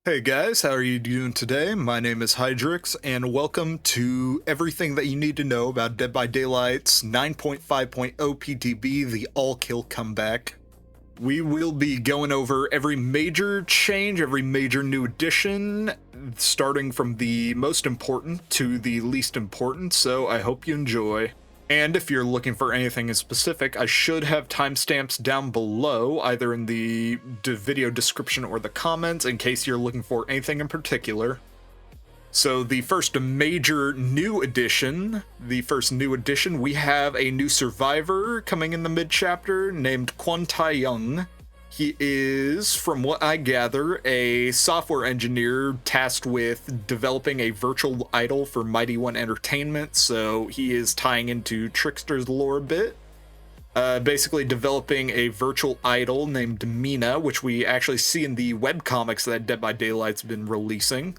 Hey guys, how are you doing today? My name is Hydrix, and welcome to everything that you need to know about Dead by Daylight's 9.5.0 PTB, the all-kill comeback. We will be going over every major change, every major new addition, starting from the most important to the least important, so I hope you enjoy. And if you're looking for anything in specific, I should have timestamps down below, either in the video description or the comments, in case you're looking for anything in particular. So the first major new addition, we have a new survivor coming in the mid-chapter named Kwon Tae-young. He is, from what I gather, a software engineer tasked with developing a virtual idol for Mighty One Entertainment, so he is tying into Trickster's lore a bit. Basically developing a virtual idol named Mina, which we actually see in the webcomics that Dead by Daylight's been releasing.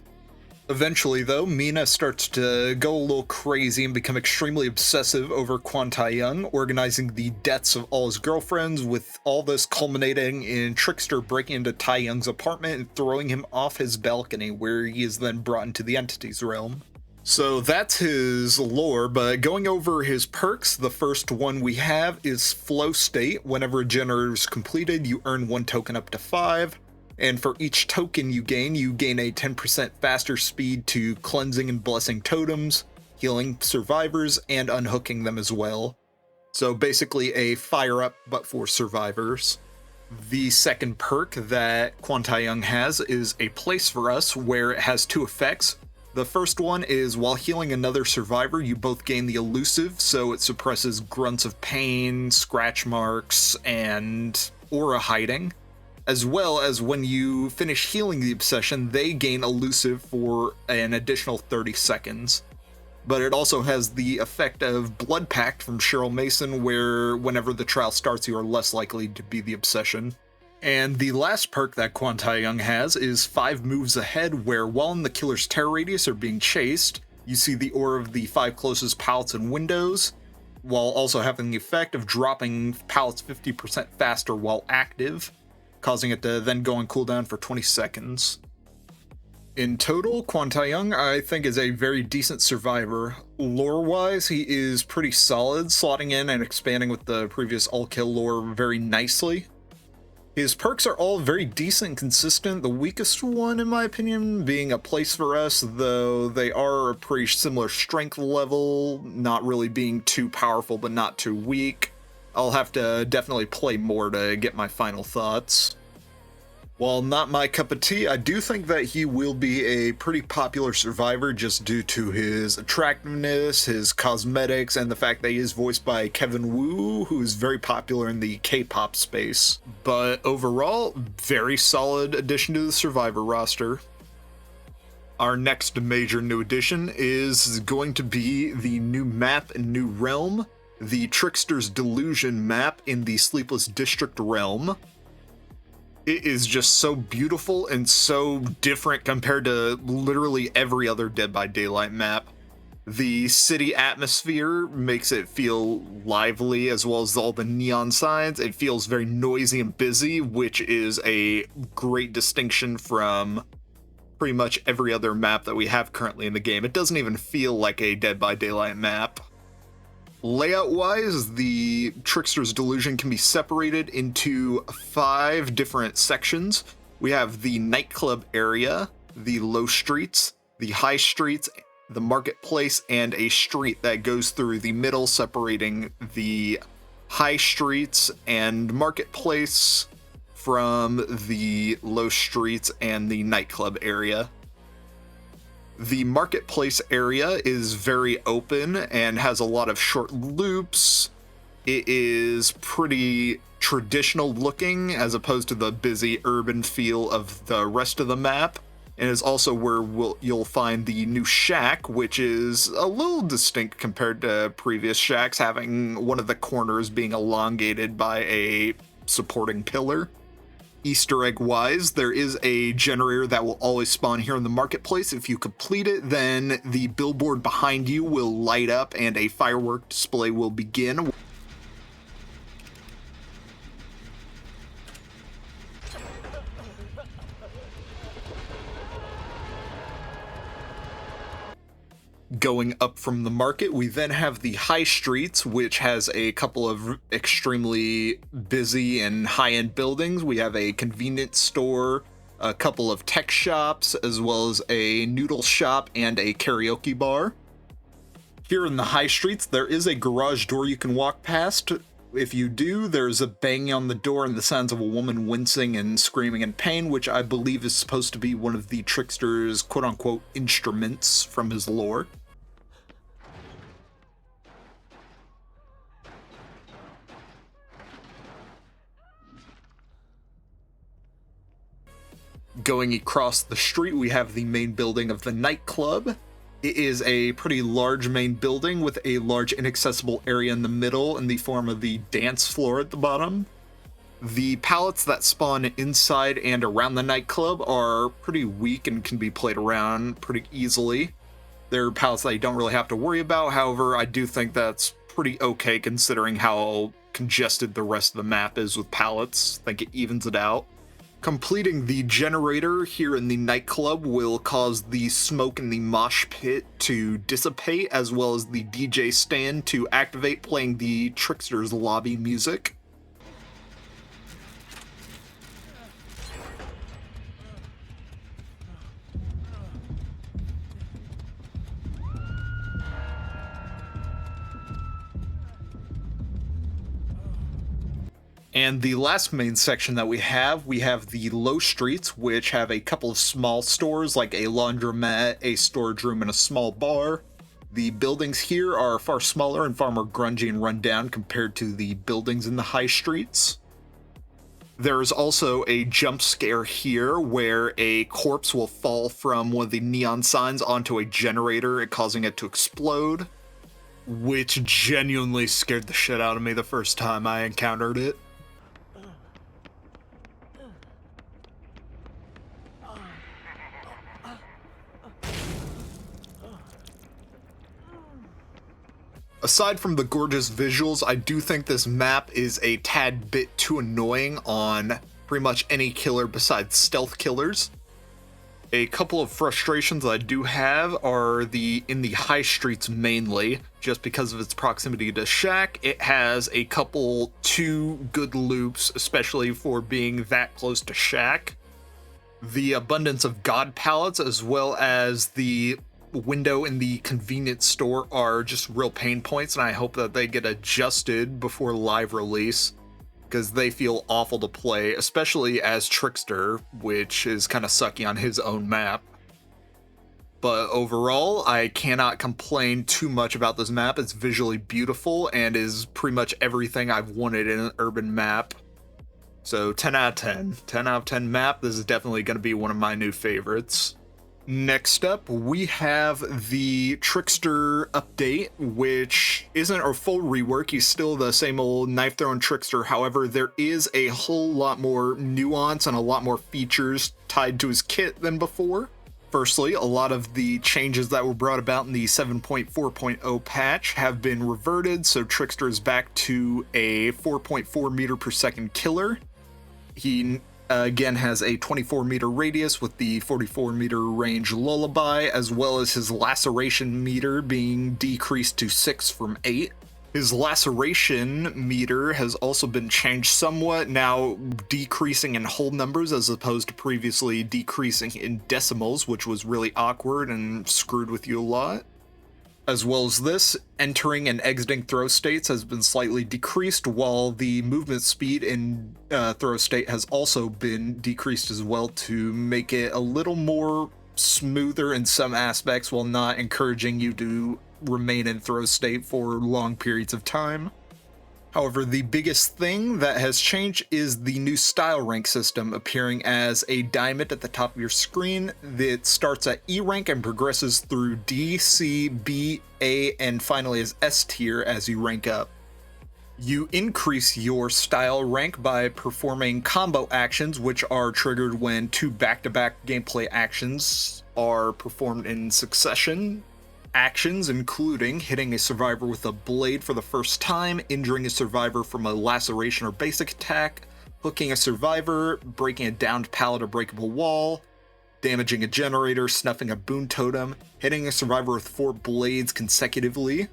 Eventually, though, Mina starts to go a little crazy and become extremely obsessive over Kwon Tae-young, organizing the deaths of all his girlfriends, with all this culminating in Trickster breaking into Tae-young's apartment and throwing him off his balcony, where he is then brought into the entity's realm. So that's his lore, but going over his perks, the first one we have is Flow State. Whenever a generator is completed, you earn 1 token up to 5. And for each token you gain a 10% faster speed to cleansing and blessing totems, healing survivors, and unhooking them as well. So basically a fire up, but for survivors. The second perk that Kwon Tae-young has is a Place for Us, where it has 2 effects. The first one is while healing another survivor, you both gain the elusive, so it suppresses grunts of pain, scratch marks, and aura hiding. As well as when you finish healing the obsession, they gain elusive for an additional 30 seconds. But it also has the effect of Blood Pact from Cheryl Mason, where whenever the trial starts, you are less likely to be the obsession. And the last perk that Kwon Tae-young has is 5 moves ahead, where while in the killer's terror radius or being chased, you see the aura of the 5 closest pallets and windows, while also having the effect of dropping pallets 50% faster while active, causing it to then go on cooldown for 20 seconds. In total, Kwon Tae-young, I think, is a very decent survivor. Lore-wise, he is pretty solid, slotting in and expanding with the previous all-kill lore very nicely. His perks are all very decent and consistent, the weakest one, in my opinion, being a Place for Us, though they are a pretty similar strength level, not really being too powerful but not too weak. I'll have to definitely play more to get my final thoughts. While not my cup of tea, I do think that he will be a pretty popular survivor just due to his attractiveness, his cosmetics, and the fact that he is voiced by Kevin Wu, who is very popular in the K-pop space. But overall, very solid addition to the survivor roster. Our next major new addition is going to be the new map and new realm, the Trickster's Delusion map in the Sleepless District realm. It is just so beautiful and so different compared to literally every other Dead by Daylight map. The city atmosphere makes it feel lively, as well as all the neon signs. It feels very noisy and busy, which is a great distinction from pretty much every other map that we have currently in the game. It doesn't even feel like a Dead by Daylight map. Layout-wise, the Trickster's Delusion can be separated into 5 different sections. We have the nightclub area, the low streets, the high streets, the marketplace, and a street that goes through the middle, separating the high streets and marketplace from the low streets and the nightclub area. The marketplace area is very open and has a lot of short loops. It is pretty traditional looking as opposed to the busy urban feel of the rest of the map, and is also where you'll find the new shack, which is a little distinct compared to previous shacks, having one of the corners being elongated by a supporting pillar. Easter egg wise, there is a generator that will always spawn here in the marketplace. If you complete it, then the billboard behind you will light up and a firework display will begin. Going up from the market, we then have the high streets, which has a couple of extremely busy and high-end buildings. We have a convenience store, a couple of tech shops, as well as a noodle shop and a karaoke bar. Here in the high streets, there is a garage door you can walk past. If you do, there's a banging on the door and the sounds of a woman wincing and screaming in pain, which I believe is supposed to be one of the Trickster's quote-unquote instruments from his lore. Going across the street, we have the main building of the nightclub. It is a pretty large main building with a large inaccessible area in the middle in the form of the dance floor at the bottom. The pallets that spawn inside and around the nightclub are pretty weak and can be played around pretty easily. They're pallets that you don't really have to worry about, however, I do think that's pretty okay considering how congested the rest of the map is with pallets. I think it evens it out. Completing the generator here in the nightclub will cause the smoke in the mosh pit to dissipate, as well as the DJ stand to activate, playing the Trickster's lobby music. And the last main section that we have the low streets, which have a couple of small stores like a laundromat, a storage room, and a small bar. The buildings here are far smaller and far more grungy and run down compared to the buildings in the high streets. There is also a jump scare here where a corpse will fall from one of the neon signs onto a generator, causing it to explode, which genuinely scared the shit out of me the first time I encountered it. Aside from the gorgeous visuals, I do think this map is a tad bit too annoying on pretty much any killer besides stealth killers. A couple of frustrations that I do have are in the high streets mainly, just because of its proximity to Shack. It has a couple too good loops, especially for being that close to Shack. The abundance of god pallets as well as the window in the convenience store are just real pain points, and I hope that they get adjusted before live release, because they feel awful to play, especially as Trickster, which is kind of sucky on his own map. But overall, I cannot complain too much about this map. It's visually beautiful and is pretty much everything I've wanted in an urban map. So 10 out of 10. 10 out of 10 map. This is definitely going to be one of my new favorites. Next up, we have the Trickster update, which isn't a full rework. He's still the same old knife-throwing Trickster. However, there is a whole lot more nuance and a lot more features tied to his kit than before. Firstly, a lot of the changes that were brought about in the 9.5.0 patch have been reverted, so Trickster is back to a 4.4 meter per second killer. He again has a 24 meter radius with the 44 meter range lullaby, as well as his laceration meter being decreased to 6 from 8. His laceration meter has also been changed somewhat, now decreasing in whole numbers as opposed to previously decreasing in decimals, which was really awkward and screwed with you a lot. As well as this, entering and exiting throw states has been slightly decreased, while the movement speed in throw state has also been decreased as well to make it a little more smoother in some aspects while not encouraging you to remain in throw state for long periods of time. However, the biggest thing that has changed is the new style rank system appearing as a diamond at the top of your screen that starts at E rank and progresses through D, C, B, A, and finally as S tier as you rank up. You increase your style rank by performing combo actions, which are triggered when 2 back-to-back gameplay actions are performed in succession. Actions including hitting a survivor with a blade for the first time, injuring a survivor from a laceration or basic attack, hooking a survivor, breaking a downed pallet or breakable wall, damaging a generator, snuffing a boon totem, hitting a survivor with 4 blades consecutively,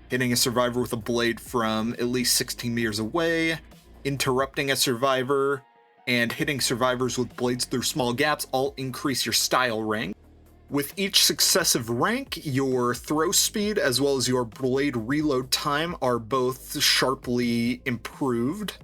hitting a survivor with a blade from at least 16 meters away, interrupting a survivor, and hitting survivors with blades through small gaps all increase your style rank. With each successive rank, your throw speed as well as your blade reload time are both sharply improved.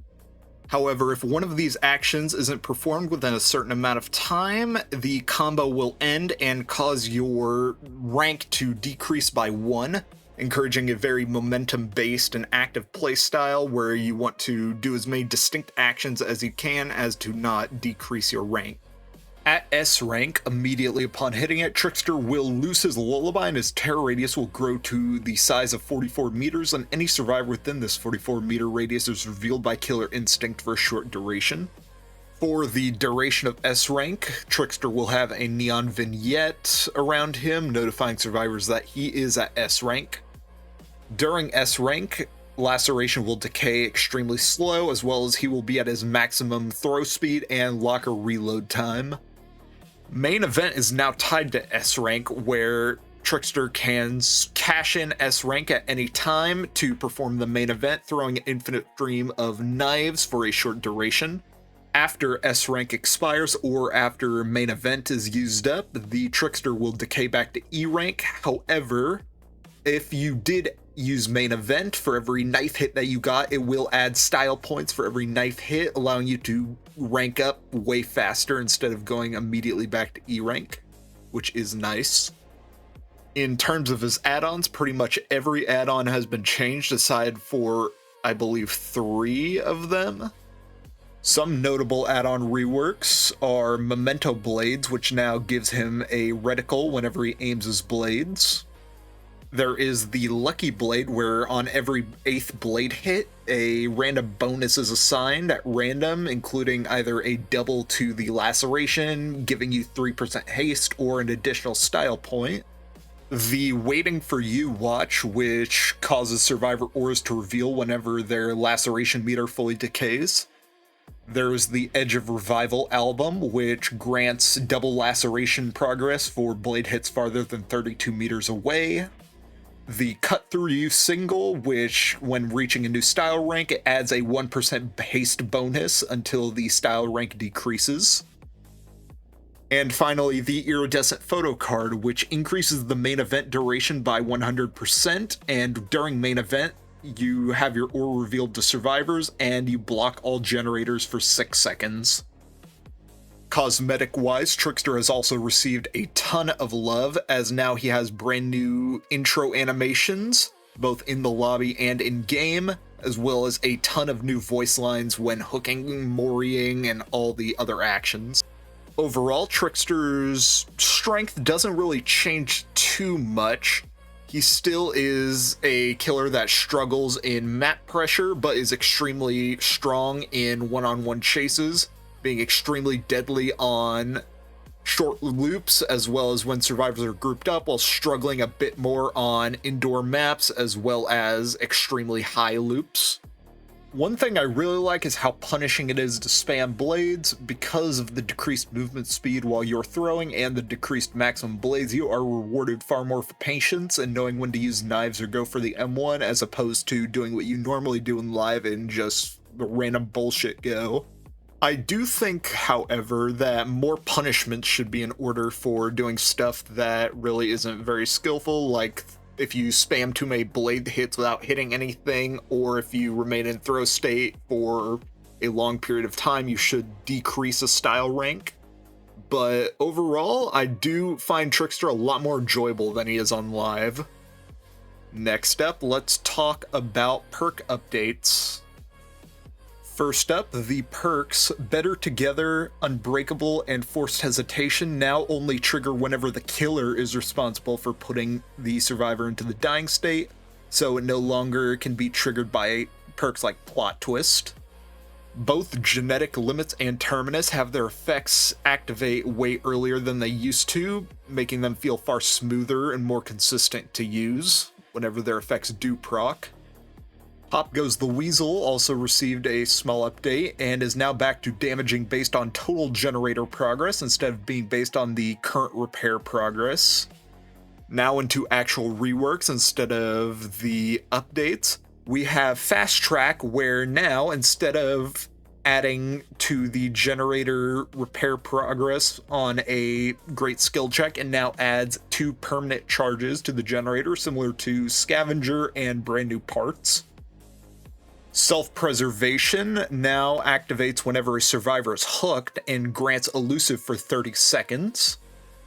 However, if one of these actions isn't performed within a certain amount of time, the combo will end and cause your rank to decrease by 1, encouraging a very momentum-based and active playstyle where you want to do as many distinct actions as you can as to not decrease your rank. At S rank, immediately upon hitting it, Trickster will lose his lullaby and his terror radius will grow to the size of 44 meters, and any survivor within this 44 meter radius is revealed by Killer Instinct for a short duration. For the duration of S rank, Trickster will have a neon vignette around him, notifying survivors that he is at S rank. During S rank, Laceration will decay extremely slow, as well as he will be at his maximum throw speed and locker reload time. Main event is now tied to S rank, where Trickster can cash in S rank at any time to perform the main event, throwing an infinite stream of knives for a short duration. After S rank expires or after main event is used up, the Trickster will decay back to E rank. However, if you did use main event, for every knife hit that you got, it will add style points for every knife hit, allowing you to rank up way faster instead of going immediately back to E rank, which is nice. In terms of his add-ons, pretty much every add-on has been changed aside for, I believe, 3 of them. Some notable add-on reworks are Memento Blades, which now gives him a reticle whenever he aims his blades. There is the Lucky Blade, where on every 8th blade hit, a random bonus is assigned at random, including either a double to the laceration, giving you 3% haste, or an additional style point. The Waiting for You watch, which causes survivor auras to reveal whenever their laceration meter fully decays. There's the Edge of Revival album, which grants double laceration progress for blade hits farther than 32 meters away. The Cut Through You single, which, when reaching a new style rank, it adds a 1% haste bonus until the style rank decreases. And finally, the Iridescent Photo Card, which increases the main event duration by 100%, and during main event, you have your aura revealed to survivors, and you block all generators for 6 seconds. Cosmetic-wise, Trickster has also received a ton of love, as now he has brand new intro animations, both in the lobby and in-game, as well as a ton of new voice lines when hooking, moriing, and all the other actions. Overall, Trickster's strength doesn't really change too much. He still is a killer that struggles in map pressure, but is extremely strong in one-on-one chases, being extremely deadly on short loops, as well as when survivors are grouped up, while struggling a bit more on indoor maps, as well as extremely high loops. One thing I really like is how punishing it is to spam blades. Because of the decreased movement speed while you're throwing and the decreased maximum blades, you are rewarded far more for patience and knowing when to use knives or go for the M1, as opposed to doing what you normally do in live and just the random bullshit go. I do think, however, that more punishment should be in order for doing stuff that really isn't very skillful, like if you spam too many blade hits without hitting anything, or if you remain in throw state for a long period of time, you should decrease a style rank. But overall, I do find Trickster a lot more enjoyable than he is on live. Next up, let's talk about perk updates. First up, the perks Better Together, Unbreakable, and Forced Hesitation now only trigger whenever the killer is responsible for putting the survivor into the dying state, so it no longer can be triggered by perks like Plot Twist. Both Genetic Limits and Terminus have their effects activate way earlier than they used to, making them feel far smoother and more consistent to use whenever their effects do proc. Pop Goes the Weasel also received a small update and is now back to damaging based on total generator progress instead of being based on the current repair progress. Now into actual reworks instead of the updates. We have Fast Track, where now instead of adding to the generator repair progress on a great skill check, it now adds 2 permanent charges to the generator, similar to Scavenger and brand new parts. Self-preservation now activates whenever a survivor is hooked and grants elusive for 30 seconds.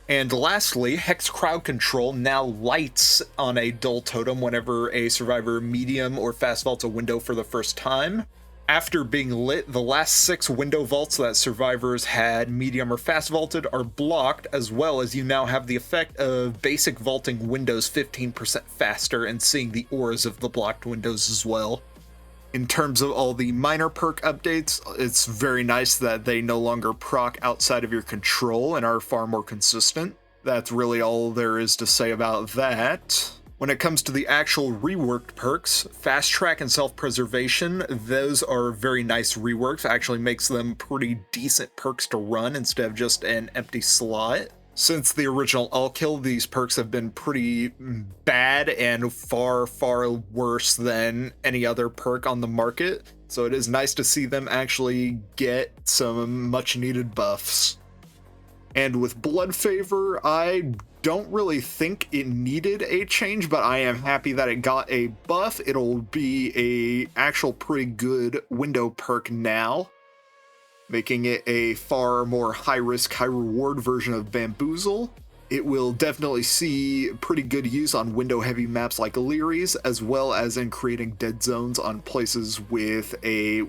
And lastly, Hex Crowd Control now lights on a dull totem whenever a survivor medium or fast vaults a window for the first time. After being lit, the last 6 window vaults that survivors had medium or fast vaulted are blocked, as well as you now have the effect of basic vaulting windows 15% faster and seeing the auras of the blocked windows as well. In terms of all the minor perk updates, it's very nice that they no longer proc outside of your control and are far more consistent. That's really all there is to say about that. When it comes to the actual reworked perks, Fast Track and Self-Preservation, those are very nice reworks. Actually makes them pretty decent perks to run instead of just an empty slot. Since the original All Kill, these perks have been pretty bad and far, far worse than any other perk on the market, so it is nice to see them actually get some much needed buffs. And with Blood Favor, I don't really think it needed a change, but I am happy that it got a buff. It'll be a actual pretty good window perk now, making it a far more high-risk, high-reward version of Bamboozle. It will definitely see pretty good use on window-heavy maps like Illyries, as well as in creating dead zones on places with a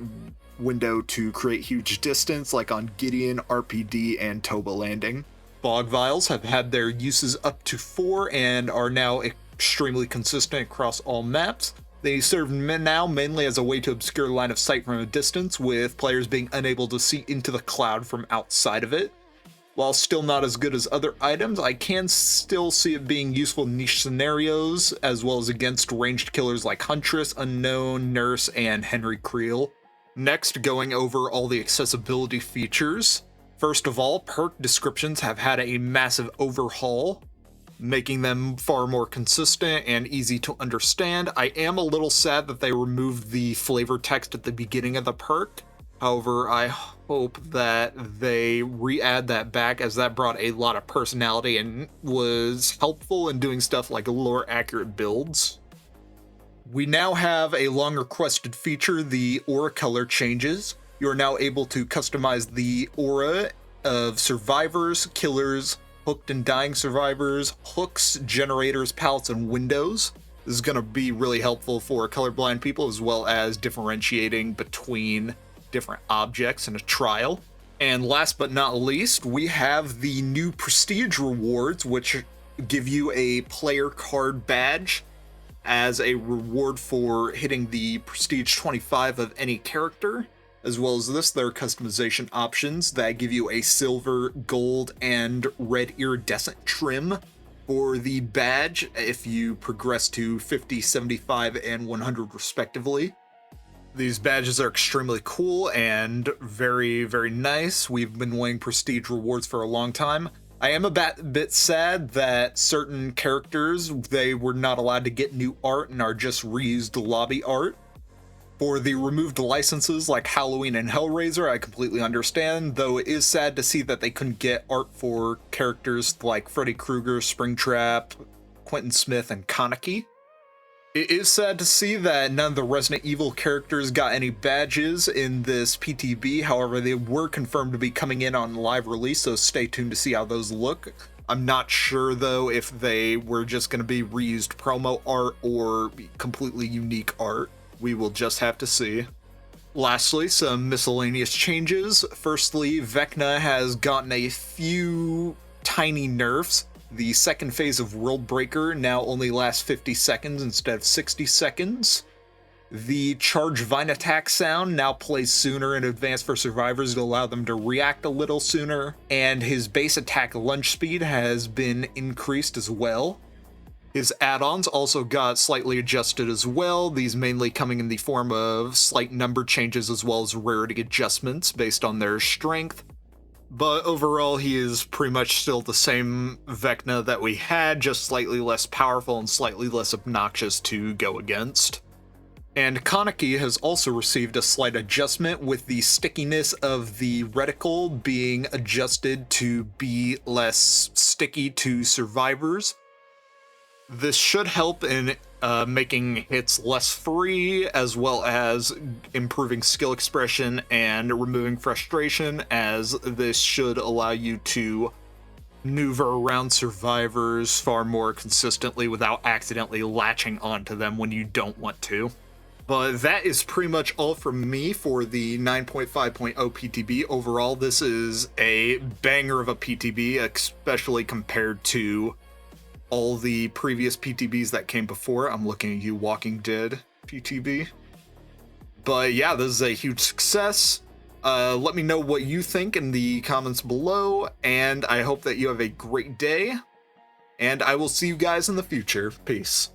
window to create huge distance, like on Gideon, RPD, and Toba Landing. Bog Vials have had their uses up to 4 and are now extremely consistent across all maps. They serve now mainly as a way to obscure line of sight from a distance, with players being unable to see into the cloud from outside of it. While still not as good as other items, I can still see it being useful in niche scenarios, as well as against ranged killers like Huntress, Unknown, Nurse, and Henry Creel. Next, going over all the accessibility features. First of all, perk descriptions have had a massive overhaul, making them far more consistent and easy to understand. I am a little sad that they removed the flavor text at the beginning of the perk. However, I hope that they re-add that back, as that brought a lot of personality and was helpful in doing stuff like lore accurate builds. We now have a long requested feature, the aura color changes. You are now able to customize the aura of survivors, killers, hooked and dying survivors, hooks, generators, pallets, and windows. This is going to be really helpful for colorblind people, as well as differentiating between different objects in a trial. And last but not least, we have the new prestige rewards, which give you a player card badge as a reward for hitting the prestige 25 of any character. As well as this, there are customization options that give you a silver, gold, and red iridescent trim for the badge if you progress to 50, 75, and 100 respectively. These badges are extremely cool and very, very nice. We've been wanting prestige rewards for a long time. I am a bit sad that certain characters, they were not allowed to get new art and are just reused lobby art. For the removed licenses like Halloween and Hellraiser, I completely understand, though it is sad to see that they couldn't get art for characters like Freddy Krueger, Springtrap, Quentin Smith, and Kaneki. It is sad to see that none of the Resident Evil characters got any badges in this PTB, however they were confirmed to be coming in on live release, so stay tuned to see how those look. I'm not sure though if they were just going to be reused promo art or completely unique art. We will just have to see. Lastly, some miscellaneous changes. Firstly, Vecna has gotten a few tiny nerfs. The second phase of World Breaker now only lasts 50 seconds instead of 60 seconds. The Charge Vine attack sound now plays sooner in advance for survivors to allow them to react a little sooner, and his base attack lunge speed has been increased as well. His add-ons also got slightly adjusted as well, these mainly coming in the form of slight number changes as well as rarity adjustments based on their strength. But overall, he is pretty much still the same Vecna that we had, just slightly less powerful and slightly less obnoxious to go against. And Kaneki has also received a slight adjustment, with the stickiness of the reticle being adjusted to be less sticky to survivors. This should help in making hits less free, as well as improving skill expression and removing frustration, as this should allow you to maneuver around survivors far more consistently without accidentally latching onto them when you don't want to. But that is pretty much all from me for the 9.5.0 PTB. Overall, this is a banger of a PTB, especially compared to all the previous PTBs that came before. I'm looking at you, Walking Dead PTB. But yeah, this is a huge success. Let me know what you think in the comments below, and I hope that you have a great day, and I will see you guys in the future. Peace.